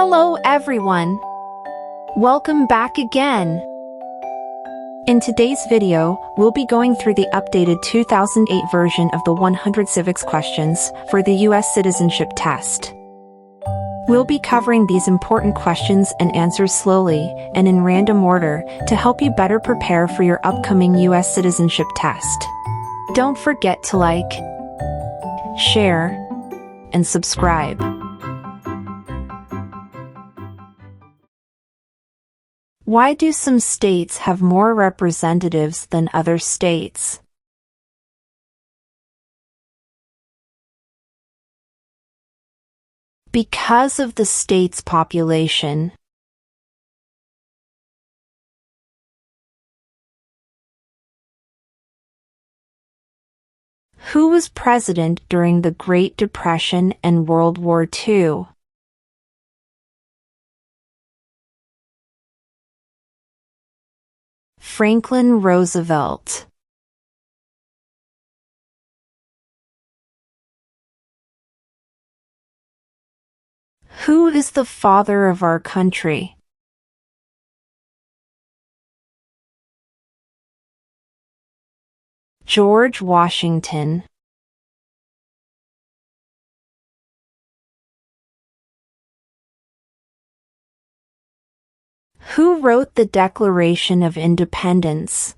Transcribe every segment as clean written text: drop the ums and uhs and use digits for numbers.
Hello everyone! Welcome back again! In today's video, we'll be going through the updated 2008 version of the 100 Civics Questions for the U.S. Citizenship Test. We'll be covering these important questions and answers slowly and in random order to help you better prepare for your upcoming U.S. Citizenship Test. Don't forget to like, share, and subscribe. Why do some states have more representatives than other states? Because of the state's population. Who was president during the Great Depression and World War II? Franklin Roosevelt. Who is the father of our country? George Washington. Who wrote the Declaration of Independence?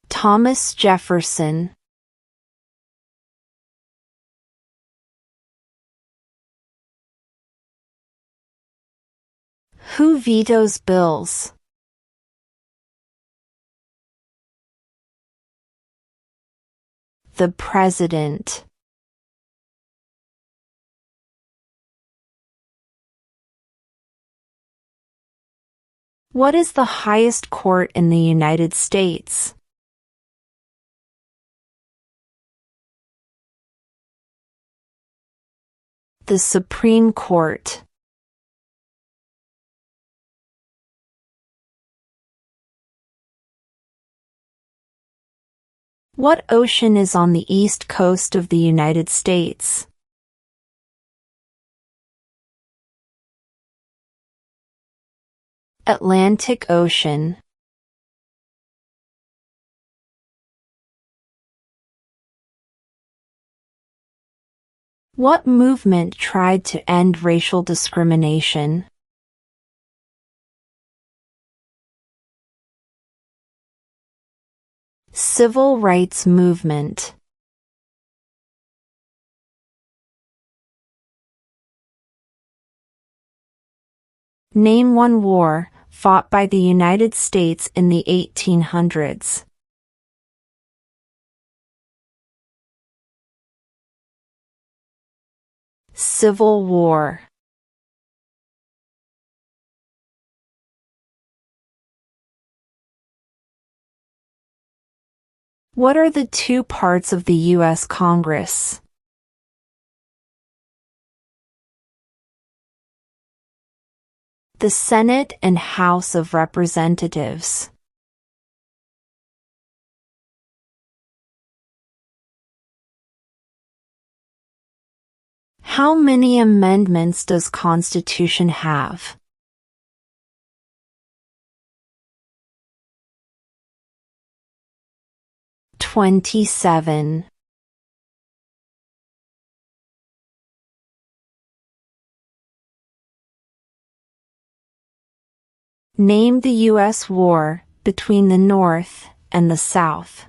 Thomas Jefferson. Who vetoes bills? The President. What is the highest court in the United States? The Supreme Court. What ocean is on the east coast of the United States? Atlantic Ocean. What movement tried to end racial discrimination? Civil rights movement. Name one war fought by the United States in the 1800s. Civil War. What are the two parts of the U.S. Congress? The Senate and House of Representatives. How many amendments does Constitution have? 27. Name the U.S. war between the North and the South.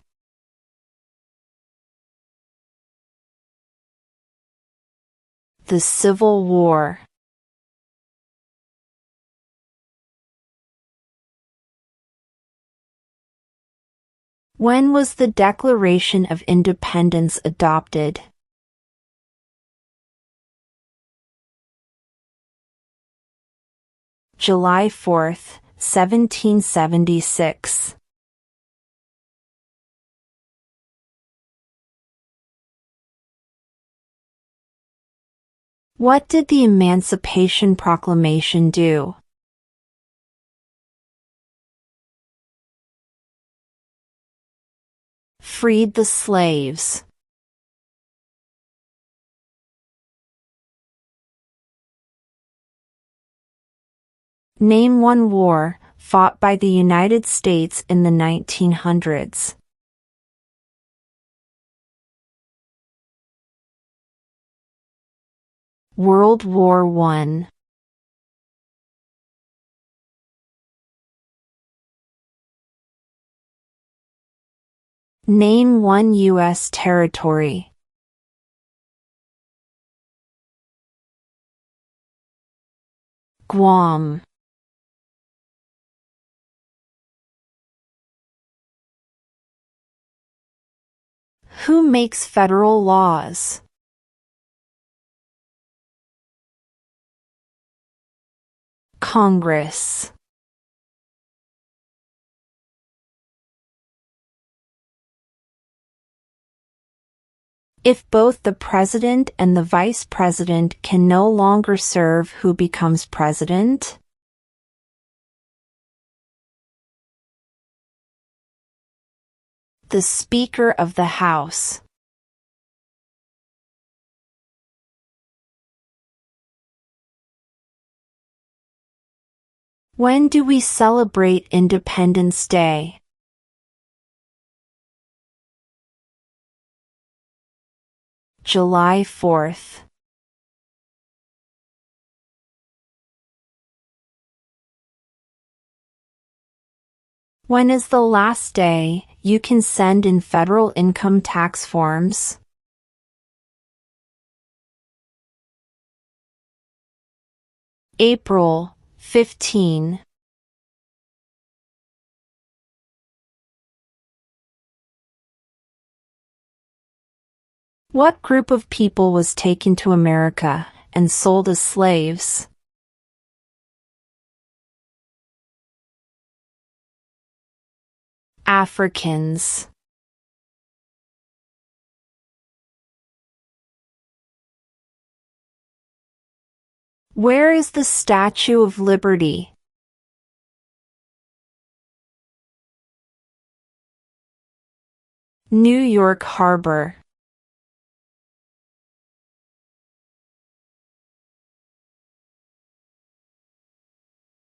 The Civil War. When was the Declaration of Independence adopted? July 4, 1776. What did the Emancipation Proclamation do? Freed the slaves. Name one war fought by the United States in the 1900s. World War I. Name one U.S. territory. Guam. Who makes federal laws? Congress. If both the president and the vice president can no longer serve, who becomes president? The Speaker of the House. When do we celebrate Independence Day? July 4th. When is the last day you can send in federal income tax forms? April 15. What group of people was taken to America and sold as slaves? Africans. Where is the Statue of Liberty? New York Harbor.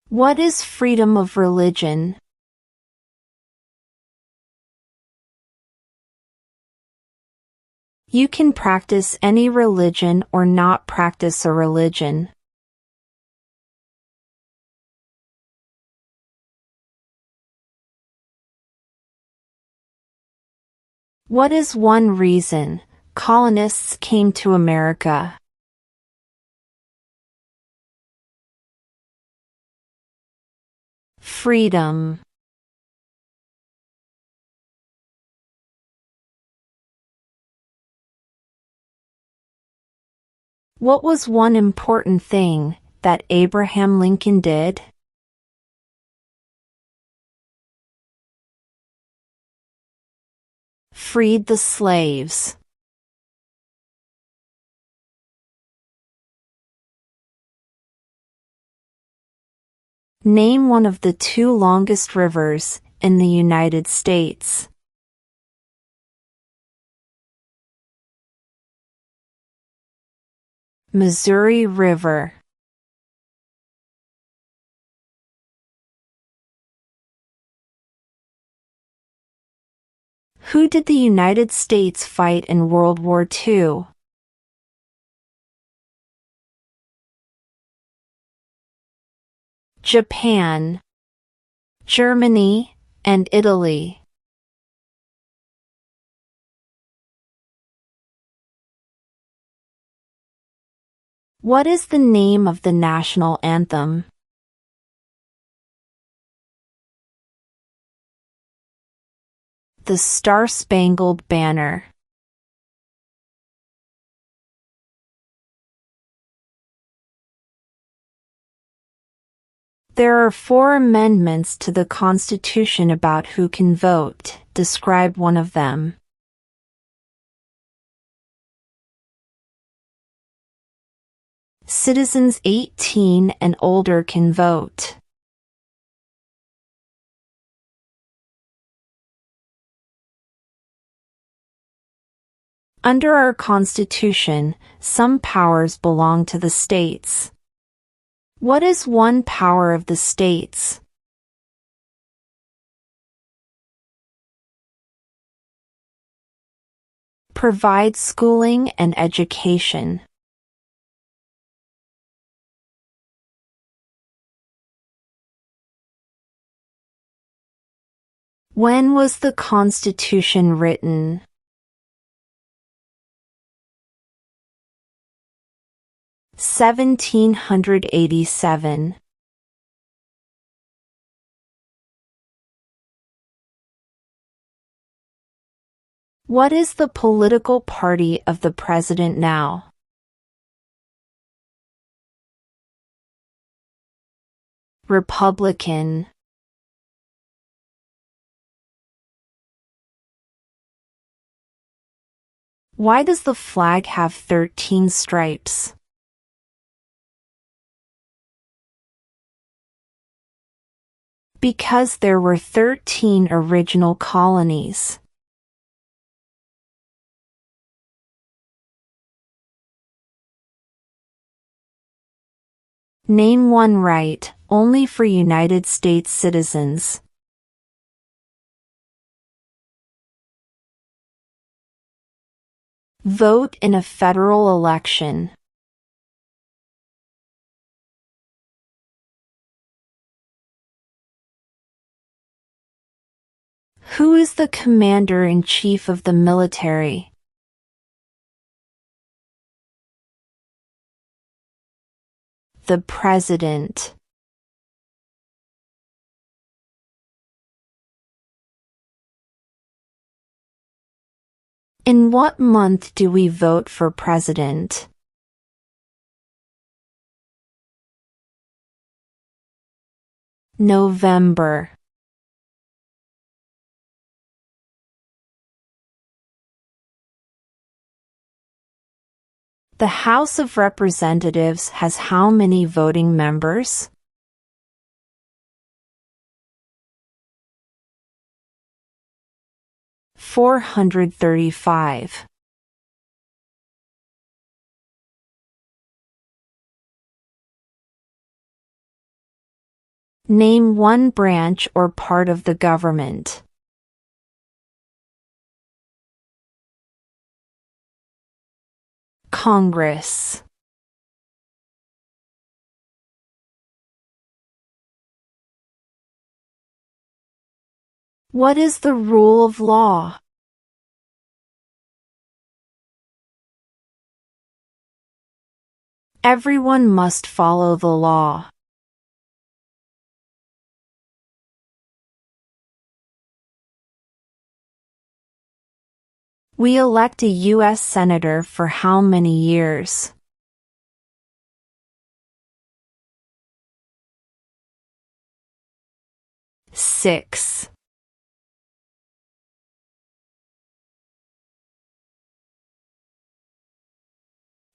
What is freedom of religion? You can practice any religion or not practice a religion. What is one reason colonists came to America? Freedom. What was one important thing that Abraham Lincoln did? Freed the slaves. Name one of the two longest rivers in the United States. Missouri River. Who did the United States fight in World War II? Japan, Germany, and Italy. What is the name of the national anthem? The Star-Spangled Banner. There are 4 amendments to the Constitution about who can vote. Describe one of them. Citizens 18 and older can vote. Under our Constitution, some powers belong to the states. What is one power of the states? Provide schooling and education. When was the Constitution written? (1787). What is the political party of the president now? Republican. Why does the flag have 13 stripes? Because there were 13 original colonies. Name one right, only for United States citizens. Vote in a federal election. Who is the commander-in-chief of the military? The president. In what month do we vote for president? November. The House of Representatives has how many voting members? 435. Name one branch or part of the government. Congress. What is the rule of law? Everyone must follow the law. We elect a U.S. Senator for how many years? 6.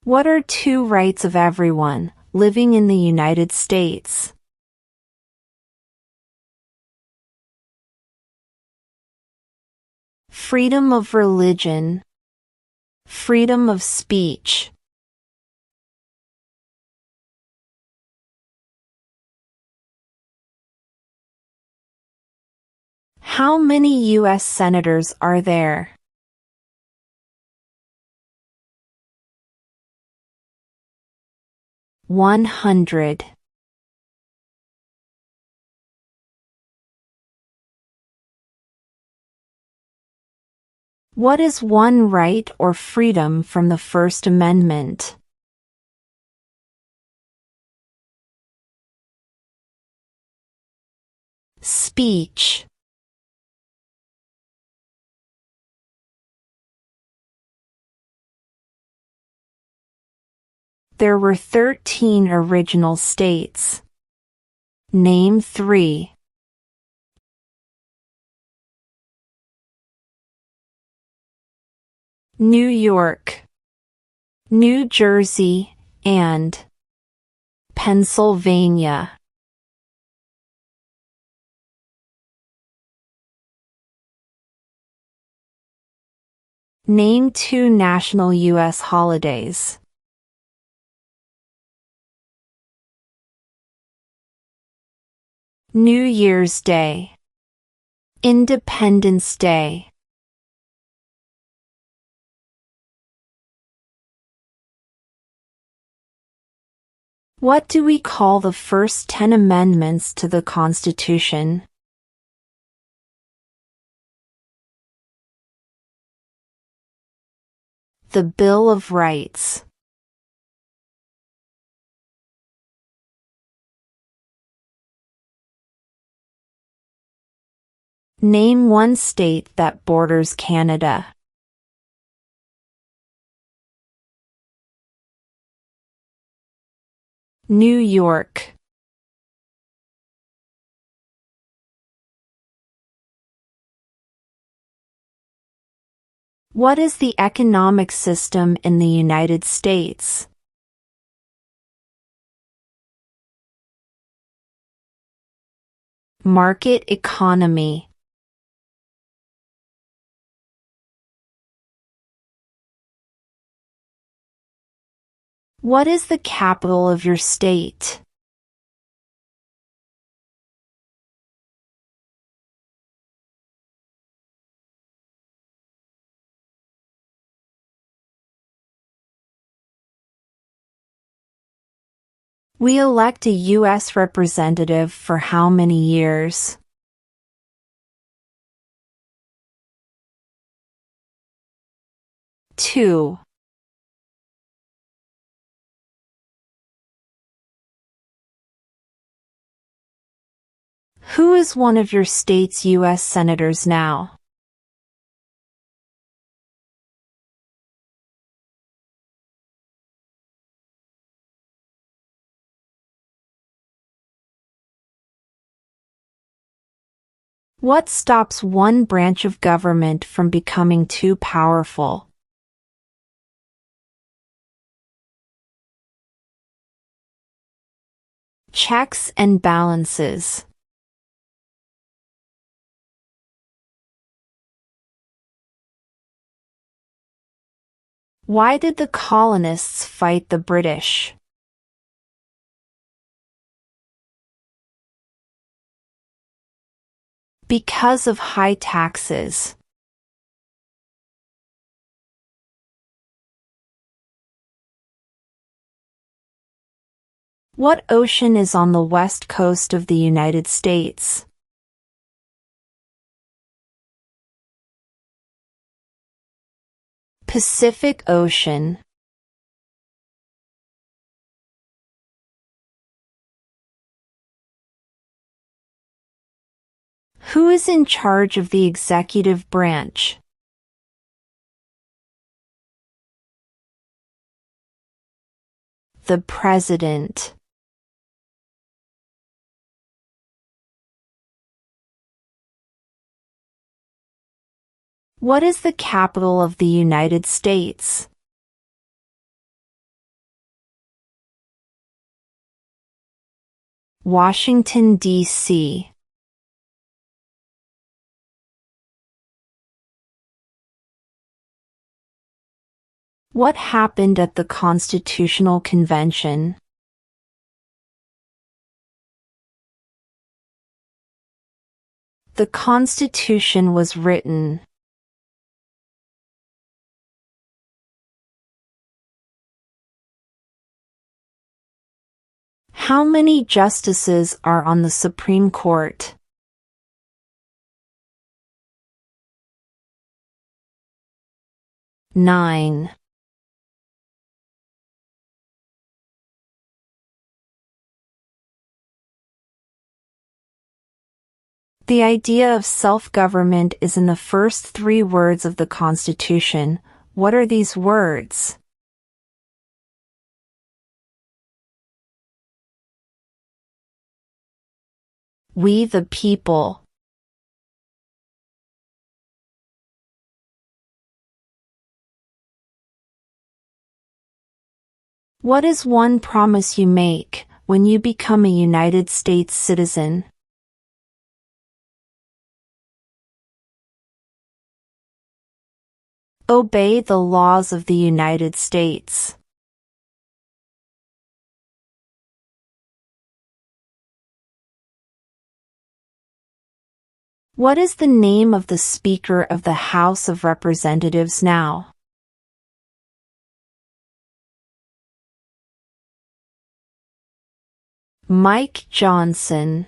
What are two rights of everyone living in the United States? Freedom of religion, freedom of speech. How many U.S. senators are there? 100. What is one right or freedom from the First Amendment? Speech. There were 13 original states. Name 3. New York, New Jersey, and Pennsylvania. Name 2 national U.S. holidays. New Year's Day, Independence Day. What do we call the first 10 amendments to the Constitution? The Bill of Rights. Name one state that borders Canada. New York. What is the economic system in the United States? Market economy. What is the capital of your state? We elect a U.S. representative for how many years? Two. Who is one of your state's U.S. senators now? What stops one branch of government from becoming too powerful? Checks and balances. Why did the colonists fight the British? Because of high taxes. What ocean is on the west coast of the United States? Pacific Ocean. Who is in charge of the executive branch? The President. What is the capital of the United States? Washington, D.C. What happened at the Constitutional Convention? The Constitution was written. How many justices are on the Supreme Court? 9. The idea of self-government is in the first 3 words of the Constitution. What are these words? We the people. What is one promise you make when you become a United States citizen? Obey the laws of the United States. What is the name of the Speaker of the House of Representatives now? Mike Johnson.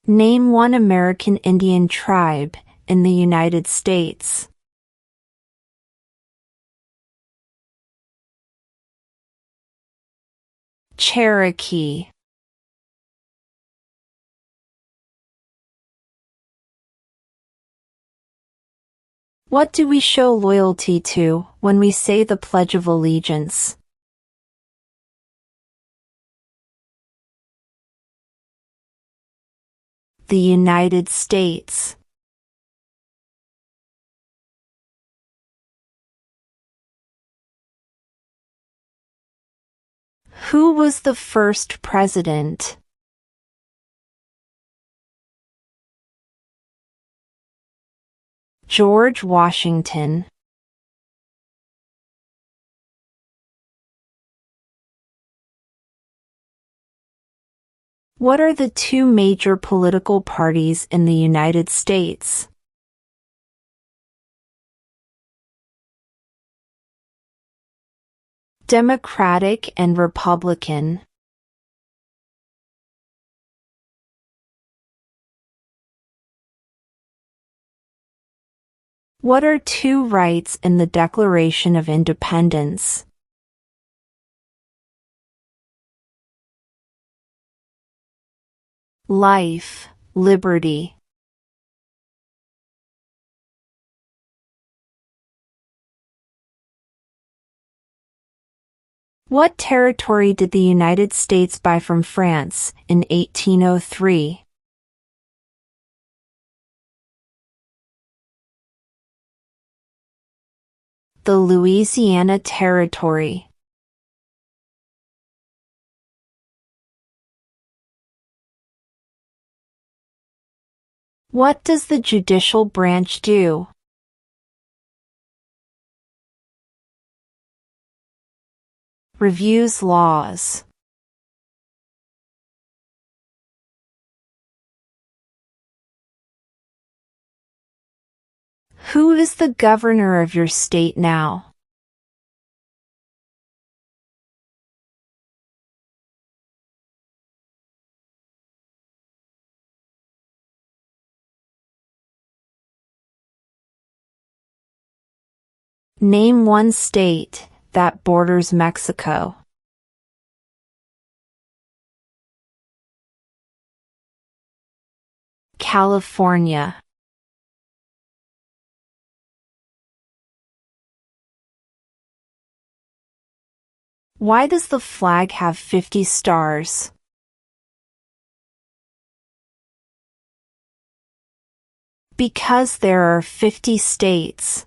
Name one American Indian tribe in the United States. Cherokee. What do we show loyalty to when we say the Pledge of Allegiance? The United States. Who was the first president? George Washington. What are the two major political parties in the United States? Democratic and Republican. What are two rights in the Declaration of Independence? Life, liberty. What territory did the United States buy from France in 1803? The Louisiana Territory. What does the judicial branch do? Reviews laws. Who is the governor of your state now? Name one state that borders Mexico. California. Why does the flag have 50 stars? Because there are 50 states.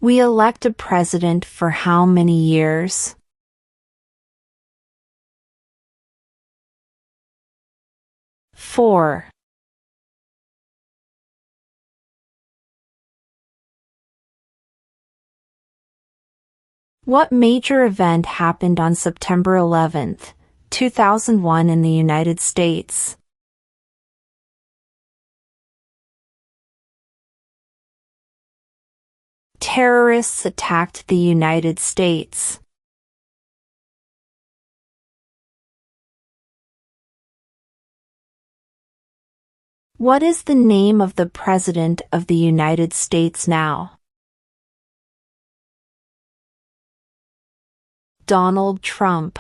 We elect a president for how many years? 4. What major event happened on September 11, 2001 in the United States? Terrorists attacked the United States. What is the name of the President of the United States now? Donald Trump.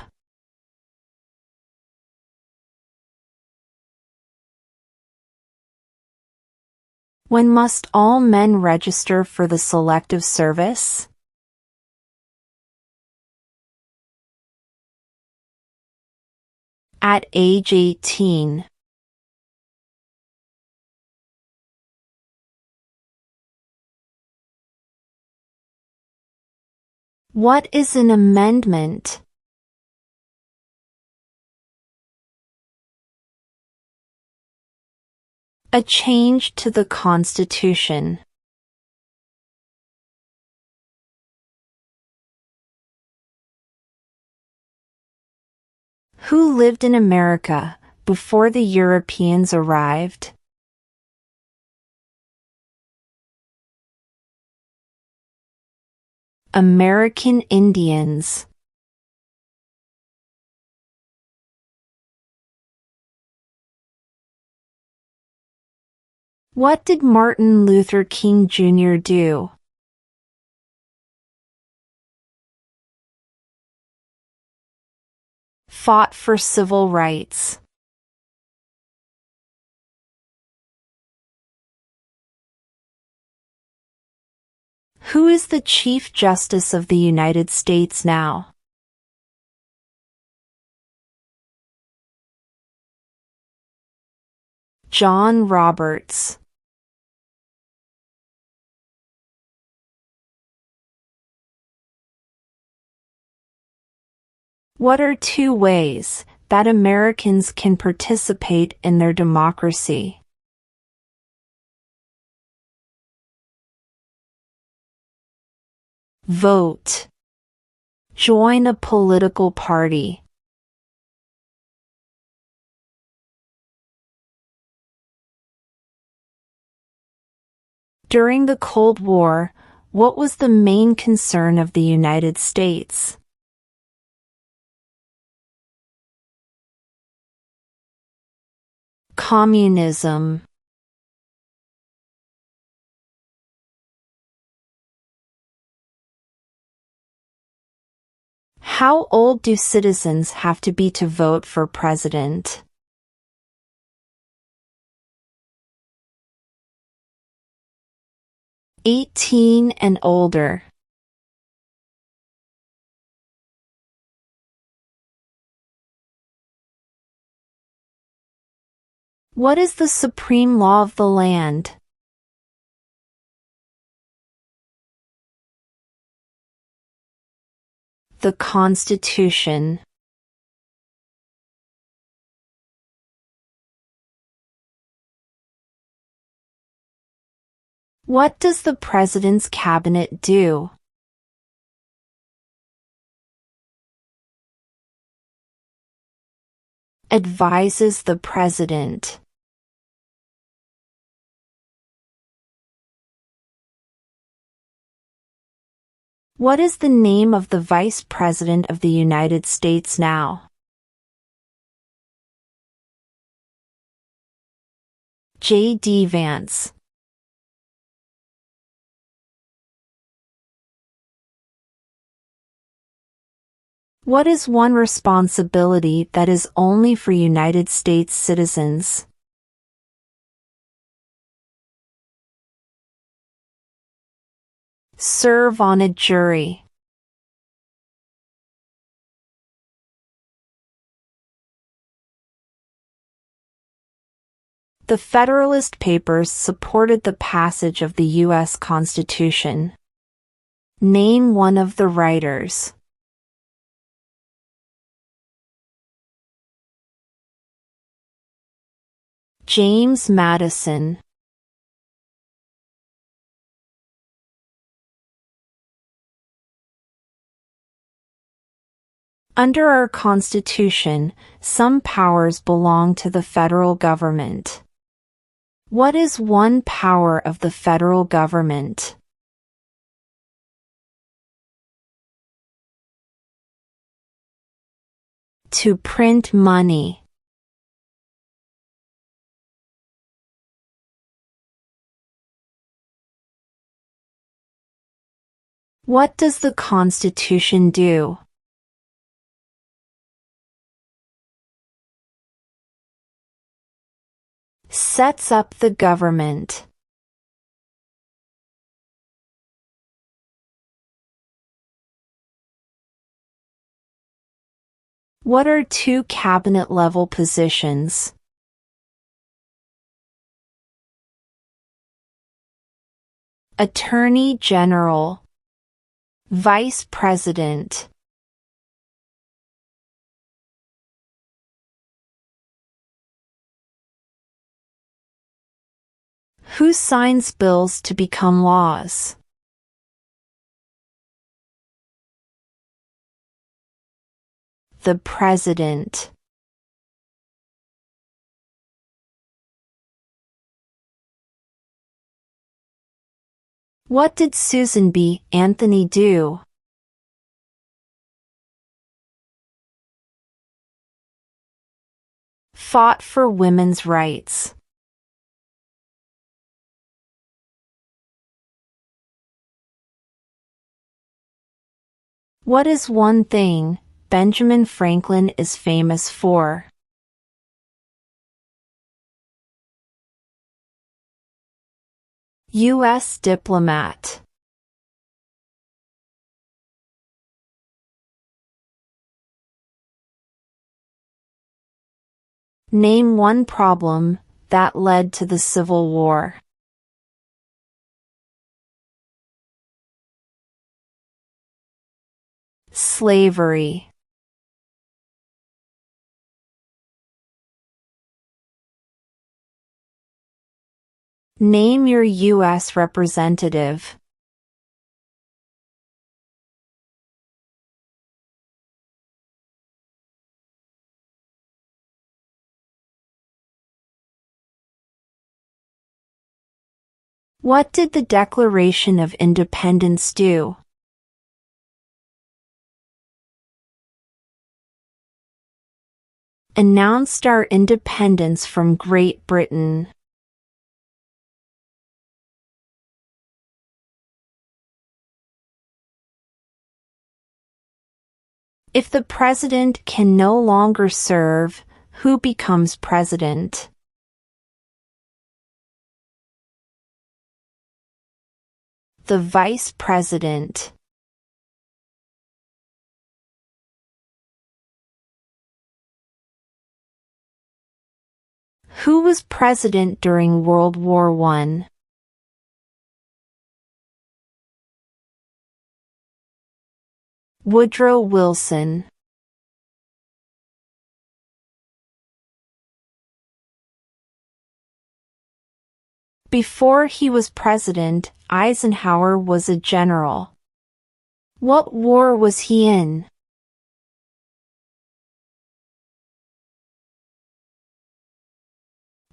When must all men register for the Selective Service? At age 18. What is an amendment? A change to the Constitution. Who lived in America before the Europeans arrived? American Indians. What did Martin Luther King Jr. do? Fought for civil rights. Who is the Chief Justice of the United States now? John Roberts. What are two ways that Americans can participate in their democracy? Vote. Join a political party. During the Cold War, what was the main concern of the United States? Communism. How old do citizens have to be to vote for president? 18 and older. What is the supreme law of the land? The Constitution. What does the President's Cabinet do? Advises the President. What is the name of the Vice President of the United States now? J.D. Vance. What is one responsibility that is only for United States citizens? Serve on a jury. The Federalist Papers supported the passage of the U.S. Constitution. Name one of the writers. James Madison. Under our Constitution, some powers belong to the federal government. What is one power of the federal government? To print money. What does the Constitution do? Sets up the government. What are two cabinet-level positions? Attorney General. Vice President. Who signs bills to become laws? The President. What did Susan B. Anthony do? Fought for women's rights. What is one thing Benjamin Franklin is famous for? U.S. diplomat. Name one problem that led to the Civil War. Slavery. Name your U.S. representative. What did the Declaration of Independence do? Announced our independence from Great Britain. If the president can no longer serve, who becomes president? The vice president. Who was president during World War I? Woodrow Wilson. Before he was president, Eisenhower was a general. What war was he in?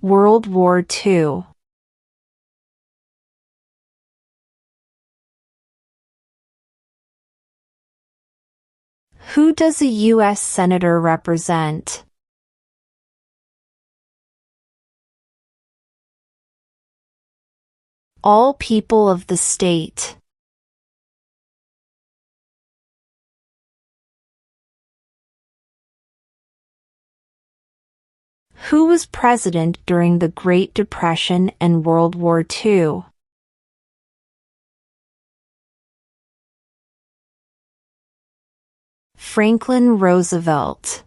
World War II. Who does a U.S. Senator represent? All people of the state. Who was president during the Great Depression and World War II? Franklin Roosevelt.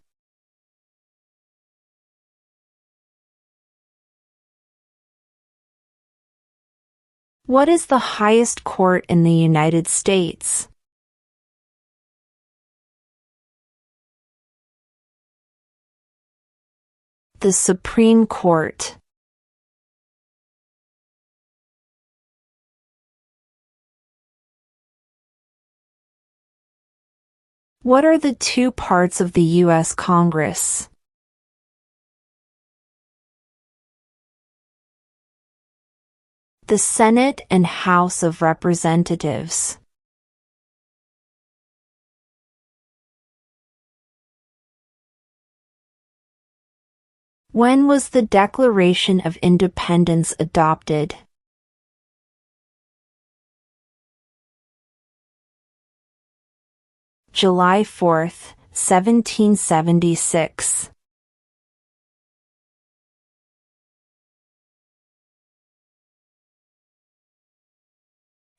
What is the highest court in the United States? The Supreme Court. What are the two parts of the U.S. Congress? The Senate and House of Representatives. When was the Declaration of Independence adopted? July 4, 1776.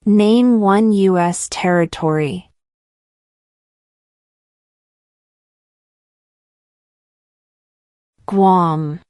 Name one U.S. territory. Guam.